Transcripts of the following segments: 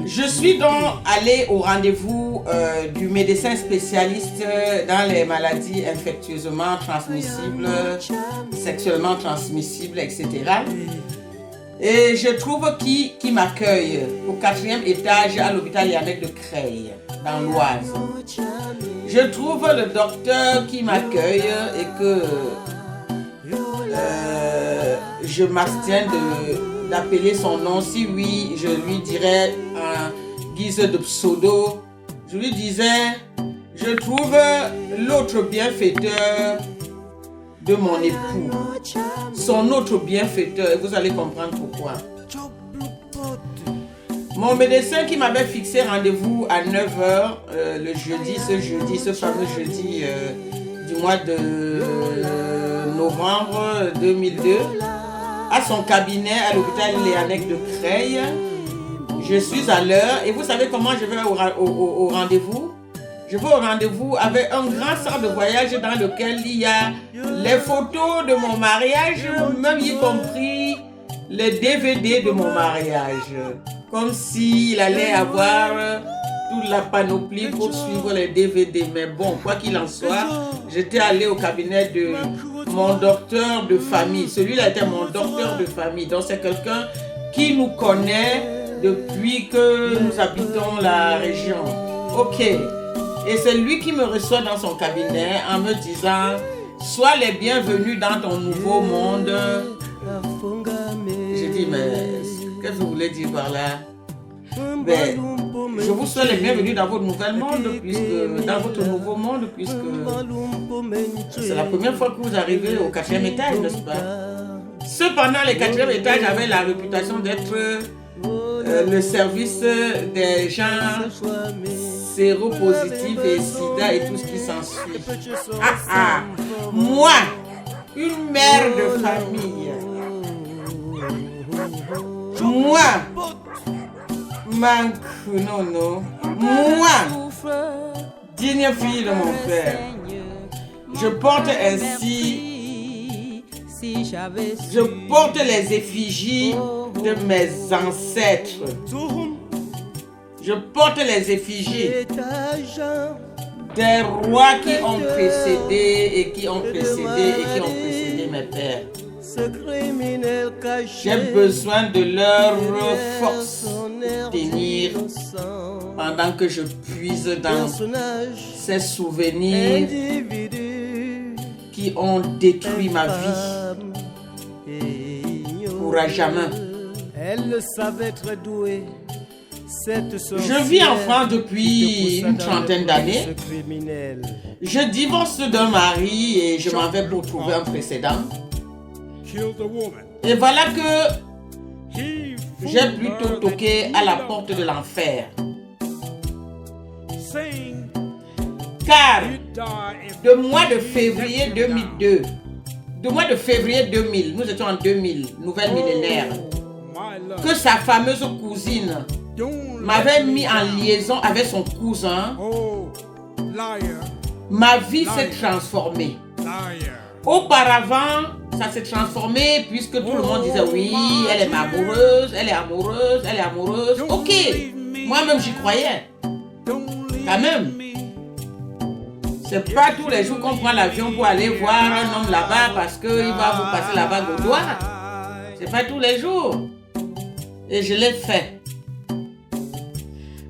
Je suis donc allée au rendez-vous du médecin spécialiste dans les maladies infectieusement transmissibles, sexuellement transmissibles, etc. Et je trouve qui m'accueille au 4e étage à l'hôpital Yannick de Creil, dans l'Oise. Je trouve le docteur qui m'accueille et que je m'abstiens d'appeler son nom. Si oui, je lui dirais en guise de pseudo, je lui disais, je trouve l'autre bienfaiteur de mon époux, son autre bienfaiteur, et vous allez comprendre pourquoi. Mon médecin qui m'avait fixé rendez-vous à 9h le jeudi, ce fameux jeudi du mois de novembre 2002, à son cabinet à l'hôpital Léanec de Creil. Je suis à l'heure et vous savez comment je vais au rendez-vous? Je vais au rendez-vous avec un grand sac de voyage dans lequel il y a les photos de mon mariage, même y compris les DVD de mon mariage. Comme s'il allait avoir toute la panoplie pour suivre les DVD. Mais bon, quoi qu'il en soit, j'étais allé au cabinet de mon docteur de famille. Celui-là était mon docteur de famille. Donc c'est quelqu'un qui nous connaît depuis que nous habitons la région. Ok. Et c'est lui qui me reçoit dans son cabinet en me disant « Sois les bienvenus dans ton nouveau monde. » J'ai dit « Mais qu'est-ce que vous voulez dire par là ?» Ben, je vous souhaite les bienvenus dans votre nouveau monde, puisque c'est la première fois que vous arrivez au 4e étage, n'est-ce pas? Cependant, les 4e étages avaient la réputation d'être le service des gens séropositifs et sida et tout ce qui s'ensuit. Moi, une mère de famille, moi, digne fille de mon père, je porte ainsi, je porte les effigies de mes ancêtres. Je porte les effigies des rois qui ont précédé et qui ont précédé mes pères. J'ai besoin de leur force pour tenir pendant que je puise dans ces souvenirs qui ont détruit ma vie pour à jamais. Elle savait très douée. Je vis en France depuis une trentaine d'années. Je divorce d'un mari et je m'en vais pour trouver un précédent. Et voilà que j'ai plutôt toqué à la porte de l'enfer. Car de mois de février 2002, nous étions en 2000, nouvelle millénaire, que sa fameuse cousine m'avait mis en liaison avec son cousin, ma vie s'est transformée. Auparavant, ça s'est transformé puisque tout le monde disait oui, elle est amoureuse, elle est amoureuse, elle est amoureuse. Ok, moi-même j'y croyais. Quand même. C'est pas tous les jours qu'on prend l'avion pour aller voir un homme là-bas parce qu'il va vous passer la bague au doigt. C'est pas tous les jours. Et je l'ai fait.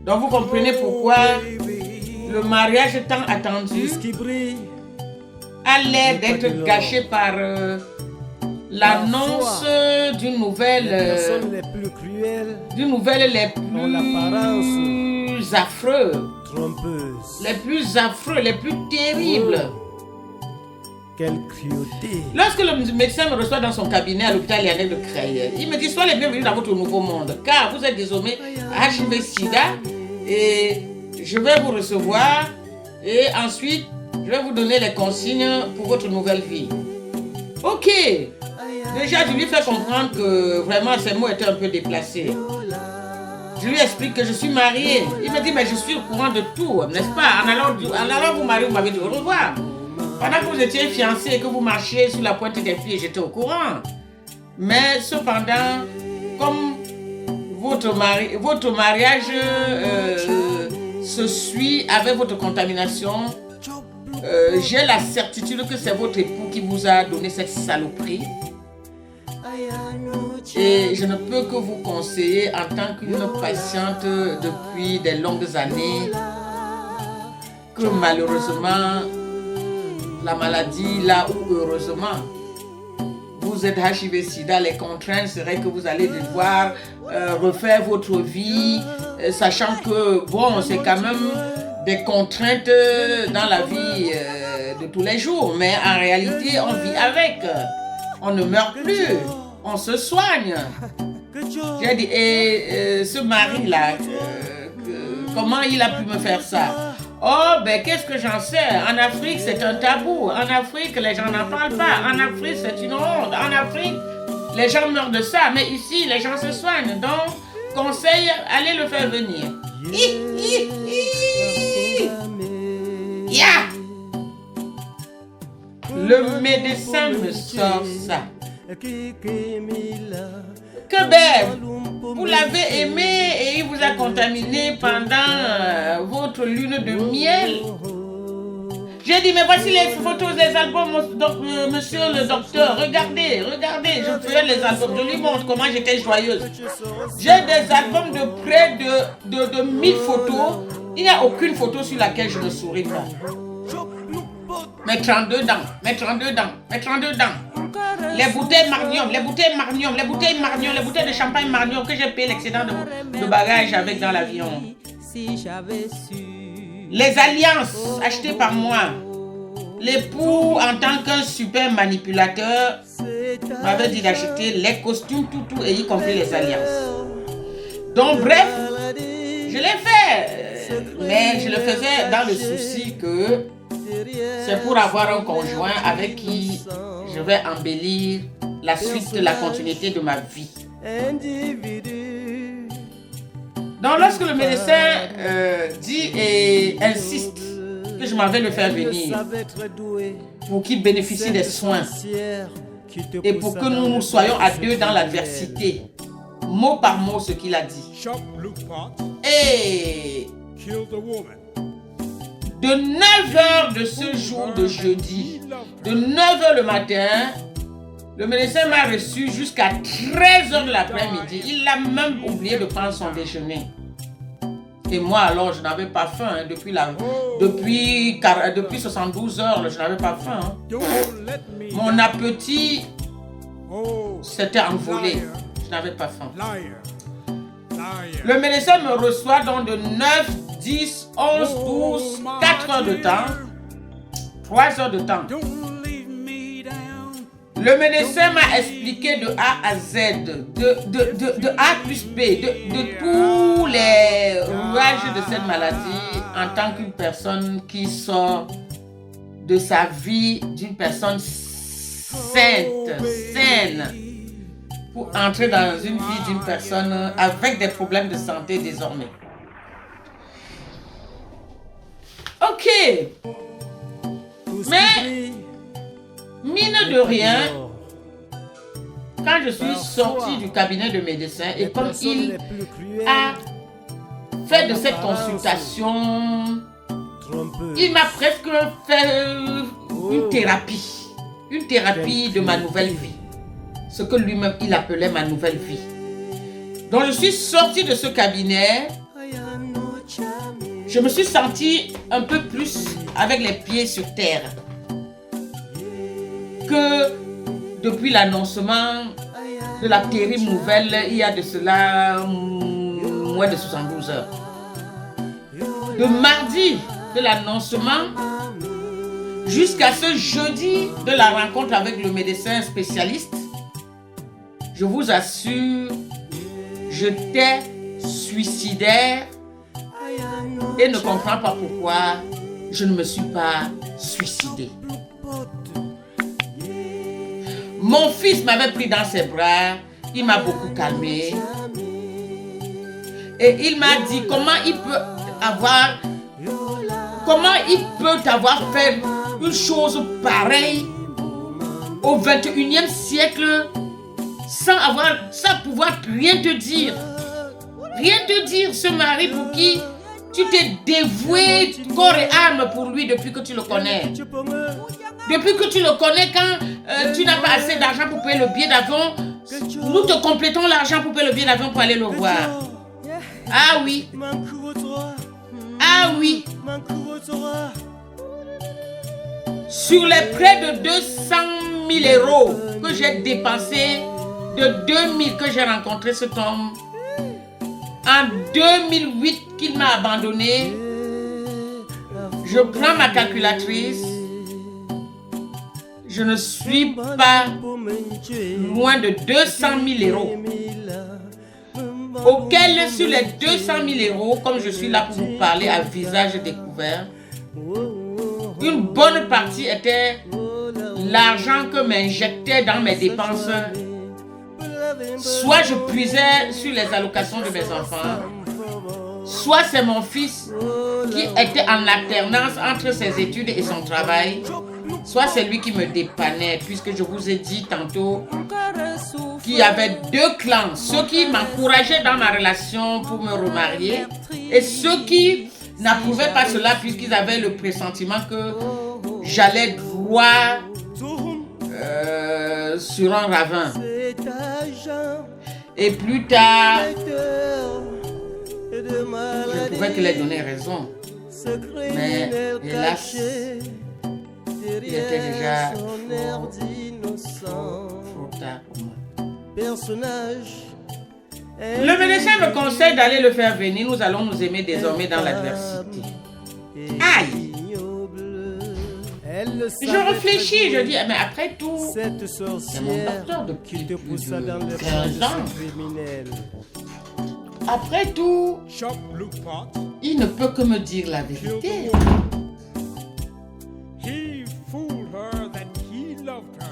Donc vous comprenez pourquoi le mariage tant attendu a l'air d'être gâché par l'annonce d'une nouvelle les plus affreux, les plus terribles. Quelle cruauté. Lorsque le médecin me reçoit dans son cabinet à l'hôpital Yannick de Creil, il me dit soyez les bienvenus dans votre nouveau monde, car vous êtes désormais HIV-Sida et je vais vous recevoir et ensuite je vais vous donner les consignes pour votre nouvelle vie. Ok. Déjà, je lui fais comprendre que vraiment ces mots étaient un peu déplacés. Je lui explique que je suis mariée. Il me dit, mais je suis au courant de tout, n'est-ce pas? En allant vous marier, vous m'avez dit au revoir. Pendant que vous étiez fiancés et que vous marchiez sous la pointe des pieds, j'étais au courant. Mais cependant, comme votre mariage se suit avec votre contamination. J'ai la certitude que c'est votre époux qui vous a donné cette saloperie. Et je ne peux que vous conseiller en tant qu'une patiente depuis des longues années que malheureusement la maladie, là où heureusement vous êtes HIV-Sida, les contraintes seraient que vous allez devoir refaire votre vie, sachant que bon, c'est quand même des contraintes dans la vie de tous les jours, mais en réalité on vit avec, on ne meurt plus, on se soigne. J'ai dit, et ce mari-là, comment il a pu me faire ça? Oh, ben qu'est-ce que j'en sais? En Afrique, c'est un tabou. En Afrique, les gens n'en parlent pas. En Afrique, c'est une honte. En Afrique, les gens meurent de ça. Mais ici, les gens se soignent. Donc, conseil, allez le faire venir. Yeah! Le médecin me sort ça. Que belle! Vous l'avez aimé et il vous a contaminé pendant votre lune de miel. J'ai dit, mais voici les photos des albums, monsieur le docteur. Regardez, je fais les albums. Je lui montre comment j'étais joyeuse. J'ai des albums de près de 1000 photos. Il n'y a aucune photo sur laquelle je ne souris pas. Mes 32 dents. Les bouteilles Marnium, les bouteilles de champagne Marnium que j'ai payé l'excédent de bagages avec dans l'avion. Les alliances achetées par moi. L'époux, en tant qu'un super manipulateur, m'avait dit d'acheter les costumes, tout, et y compris les alliances. Donc bref, je l'ai fait. Mais je le faisais dans le souci que c'est pour avoir un conjoint avec qui je vais embellir la suite de la continuité de ma vie. Donc lorsque le médecin dit et insiste que je m'en vais le faire venir pour qu'il bénéficie des soins et pour que nous soyons à deux dans l'adversité, mot par mot ce qu'il a dit. Et de 9h de ce jour de jeudi, de 9h le matin, le médecin m'a reçu jusqu'à 13h de l'après-midi. Il a même oublié de prendre son déjeuner. Et moi alors, je n'avais pas faim. Hein, depuis 72 heures, je n'avais pas faim. Hein. Mon appétit s'était envolé. Je n'avais pas faim. Le médecin me reçoit donc de 9, 10, 11, 12, 4 heures de temps, 3 heures de temps. Le médecin m'a expliqué de A à Z, de A plus B, de tous les rouages de cette maladie en tant qu'une personne qui sort de sa vie d'une personne saine, pour entrer dans une vie d'une personne avec des problèmes de santé désormais. Ok. Mais, mine de rien, quand je suis sortie du cabinet de médecin et comme il a fait de cette consultation, il m'a presque fait une thérapie de ma nouvelle vie. Ce que lui-même il appelait ma nouvelle vie. Donc je suis sortie de ce cabinet. Je me suis sentie un peu plus avec les pieds sur terre que depuis l'annoncement de la terrible nouvelle il y a de cela moins de 72 heures. De mardi de l'annoncement jusqu'à ce jeudi de la rencontre avec le médecin spécialiste, je vous assure, j'étais suicidaire et ne comprends pas pourquoi je ne me suis pas suicidée. Mon fils m'avait pris dans ses bras, il m'a beaucoup calmé et il m'a dit comment il peut t'avoir fait une chose pareille au 21e siècle sans pouvoir rien te dire. Rien te dire, ce mari pour qui tu t'es dévoué corps et âme pour lui depuis que tu le connais. Depuis que tu le connais, quand tu n'as pas assez d'argent pour payer le billet d'avion, nous te complétons l'argent pour payer le billet d'avion pour aller le voir. Ah oui. Ah oui. Sur les près de 200 000 euros que j'ai dépensés, de 2000 que j'ai rencontré cet homme, en 2008 qu'il m'a abandonné, je prends ma calculatrice, je ne suis pas loin de 200 000 euros. Auquel sur les 200 000 euros, comme je suis là pour vous parler à visage découvert, une bonne partie était l'argent que m'injectait dans mes dépenses. Soit je puisais sur les allocations de mes enfants, soit c'est mon fils qui était en alternance entre ses études et son travail, soit c'est lui qui me dépannait, puisque je vous ai dit tantôt qu'il y avait deux clans, ceux qui m'encourageaient dans ma relation pour me remarier et ceux qui n'approuvaient pas cela puisqu'ils avaient le pressentiment que j'allais droit sur un ravin. Et plus tard, je ne pouvais que leur donner raison. Mais hélas, il était déjà trop tard pour moi. Le médecin me conseille d'aller le faire venir. Nous allons nous aimer désormais dans l'adversité. Aïe! Je réfléchis, je dis, mais après tout, c'est mon docteur depuis plus de 15 ans. Après tout, il ne peut que me dire la vérité.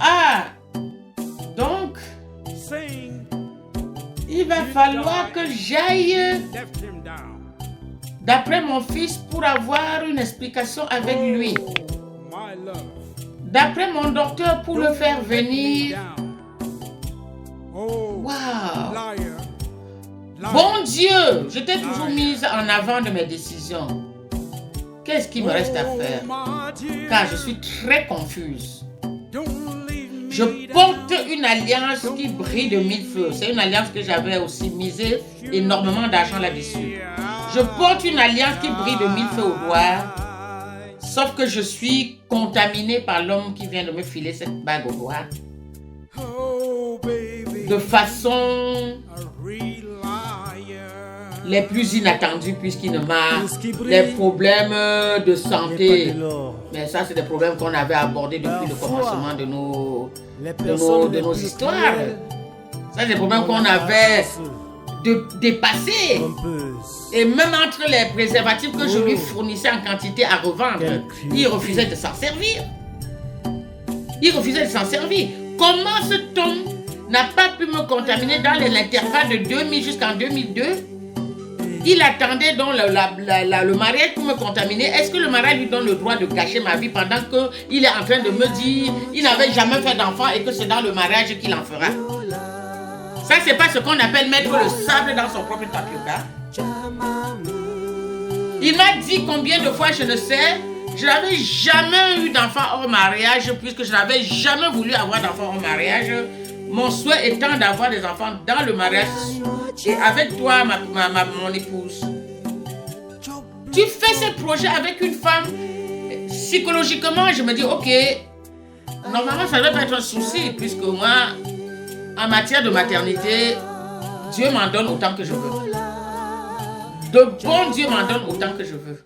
Ah! Donc, il va falloir que j'aille d'après mon fils pour avoir une explication avec lui. D'après mon docteur pour le faire venir. Waouh! Bon Dieu, je t'ai toujours mise en avant de mes décisions. Qu'est-ce qu'il me reste à faire? Car je suis très confuse. Je porte une alliance qui brille de mille feux. C'est une alliance que j'avais aussi misé énormément d'argent là-dessus. Je porte une alliance qui brille de mille feux au doigt. Sauf que je suis contaminée par l'homme qui vient de me filer cette bague au doigt. De façon les plus inattendues puisqu'il ne m'a des problèmes de santé. Mais ça, c'est des problèmes qu'on avait abordés depuis le commencement de nos histoires. Ça, c'est des problèmes qu'on avait dépassés. Et même entre les préservatifs que je lui fournissais en quantité à revendre, il refusait de s'en servir. Il refusait de s'en servir. Comment cet homme n'a pas pu me contaminer dans l'intervalle de 2000 jusqu'en 2002? Il attendait donc le mariage pour me contaminer. Est-ce que le mariage lui donne le droit de gâcher ma vie pendant qu'il est en train de me dire qu'il n'avait jamais fait d'enfant et que c'est dans le mariage qu'il en fera? Ça, c'est pas ce qu'on appelle mettre le sable dans son propre tapioca. Il m'a dit combien de fois, je ne sais, je n'avais jamais eu d'enfant hors mariage puisque je n'avais jamais voulu avoir d'enfant hors mariage. Mon souhait étant d'avoir des enfants dans le mariage et avec toi, mon épouse. Tu fais ce projet avec une femme. Psychologiquement, je me dis, ok, normalement, ça ne doit pas être un souci puisque moi, en matière de maternité, Dieu m'en donne autant que je veux. De bon Dieu m'en donne autant que je veux.